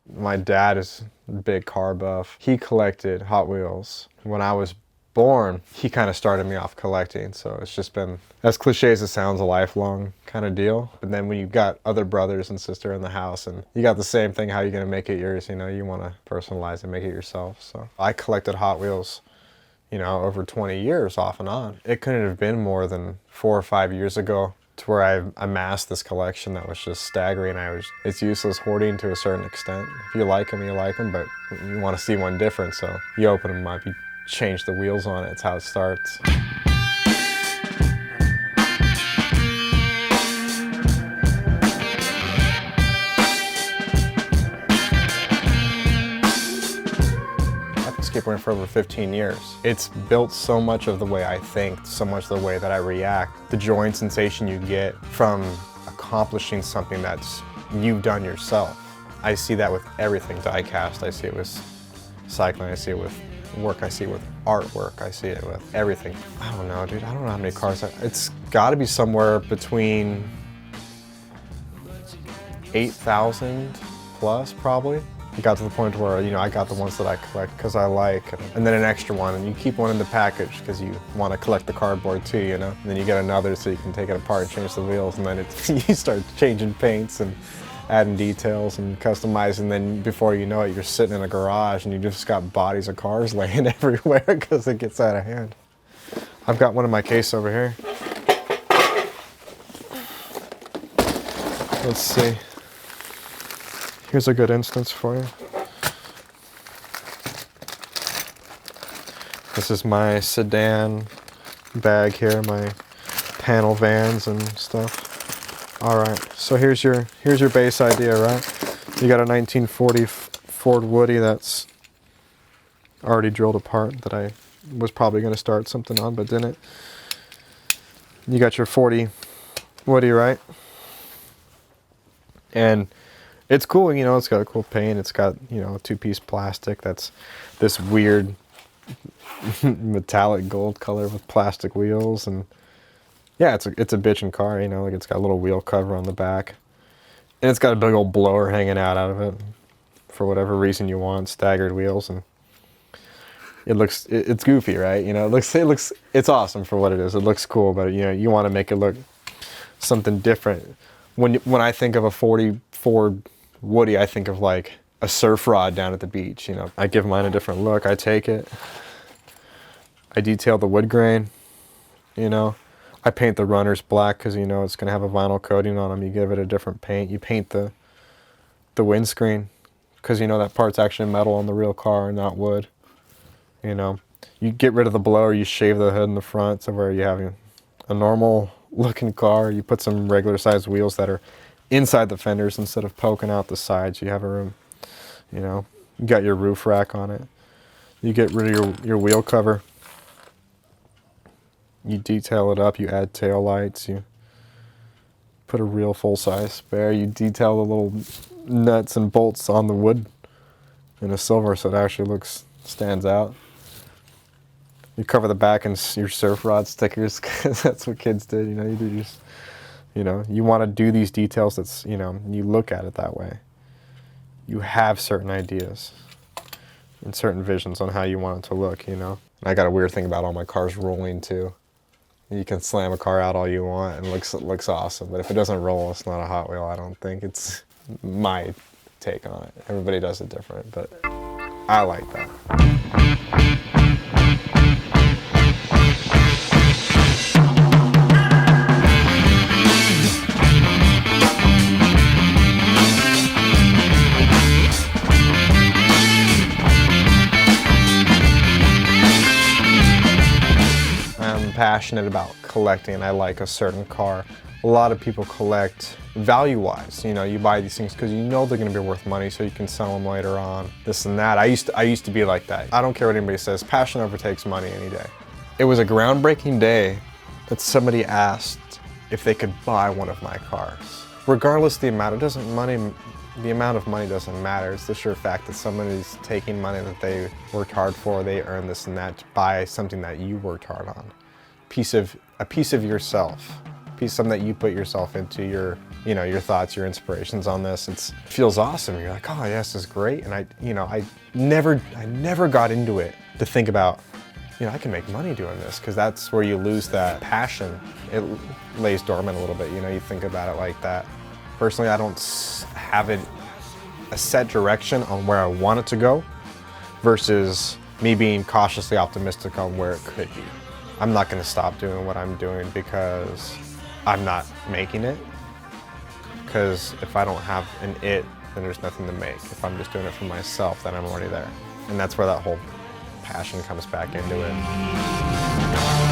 My dad is a big car buff. He collected Hot Wheels. When I was born, he kind of started me off collecting, so it's just been, as cliche as it sounds, a lifelong kind of deal. But then when you've got other brothers and sister in the house and you got the same thing, how are you gonna make it yours? You know, you wanna personalize and make it yourself. So I collected Hot Wheels, you know, over 20 years off and on. It couldn't have been more than 4 or 5 years ago to where I amassed this collection that was just staggering. It's useless hoarding to a certain extent. If you like them, you like them, but you want to see one different, so you open them up, you change the wheels on it, it's how it starts. Skateboarding for over 15 years. It's built so much of the way I think, so much of the way that I react. The joy and sensation you get from accomplishing something that's you've done yourself. I see that with everything. Die-cast, I see it with cycling, I see it with work, I see it with artwork, I see it with everything. I don't know, dude, I don't know how many cars. It's gotta be somewhere between 8,000 plus, probably. It got to the point where, you know, I got the ones that I collect because I like, and then an extra one, and you keep one in the package because you want to collect the cardboard too, you know? And then you get another so you can take it apart and change the wheels, and then you start changing paints and adding details and customizing, and then before you know it, you're sitting in a garage and you just got bodies of cars laying everywhere because it gets out of hand. I've got one in my case over here. Let's see. Here's a good instance for you. This is my sedan bag here, my panel vans and stuff. All right, so here's your base idea, right? You got a 1940 Ford Woody that's already drilled apart that I was probably going to start something on, but didn't. You got your 40 Woody, right? And it's cool, you know, it's got a cool paint. It's got, you know, a two-piece plastic that's this weird metallic gold color with plastic wheels. And yeah, it's a bitchin' car, you know, like it's got a little wheel cover on the back. And it's got a big old blower hanging out of it for whatever reason you want, staggered wheels. And it's goofy, right? You know, it's awesome for what it is. It looks cool, but you know, you want to make it look something different. When I think of a 40 Ford Woody, I think of like a surf rod down at the beach, you know. I give mine a different look. I take it, I detail the wood grain, you know. I paint the runners black because, you know, it's going to have a vinyl coating on them. You give it a different paint. You paint the windscreen because, you know, that part's actually metal on the real car and not wood, you know. You get rid of the blower, you shave the hood in the front so where you have a normal looking car. You put some regular sized wheels that are inside the fenders instead of poking out the sides. You have a room, you know. You got your roof rack on it. You get rid of your wheel cover. You detail it up. You add tail lights. You put a real full-size spare. You detail the little nuts and bolts on the wood in a silver so it actually stands out. You cover the back in your surf rod stickers because that's what kids did, you know. You do just, you know, you want to do these details that's, you know, you look at it that way. You have certain ideas and certain visions on how you want it to look, you know. And I got a weird thing about all my cars rolling too. You can slam a car out all you want and it looks awesome, but if it doesn't roll, it's not a Hot Wheel, I don't think. It's my take on it. Everybody does it different, but I like that. Passionate about collecting. I like a certain car. A lot of people collect value-wise. You know, you buy these things because you know they're going to be worth money so you can sell them later on. This and that. I used to be like that. I don't care what anybody says. Passion overtakes money any day. It was a groundbreaking day that somebody asked if they could buy one of my cars. Regardless of the amount, the amount of money doesn't matter. It's the sure fact that somebody's taking money that they worked hard for, they earned this and that, to buy something that you worked hard on. A piece of yourself. piece, something that you put yourself into, your, you know, your thoughts, your inspirations on this. It feels awesome. You're like, oh yes, this is great. And I never got into it to think about, you know, I can make money doing this, because that's where you lose that passion. It lays dormant a little bit, you know, you think about it like that. Personally, I don't have a set direction on where I want it to go versus me being cautiously optimistic on where it could be. I'm not going to stop doing what I'm doing because I'm not making it. Because if I don't have an it, then there's nothing to make. If I'm just doing it for myself, then I'm already there. And that's where that whole passion comes back into it.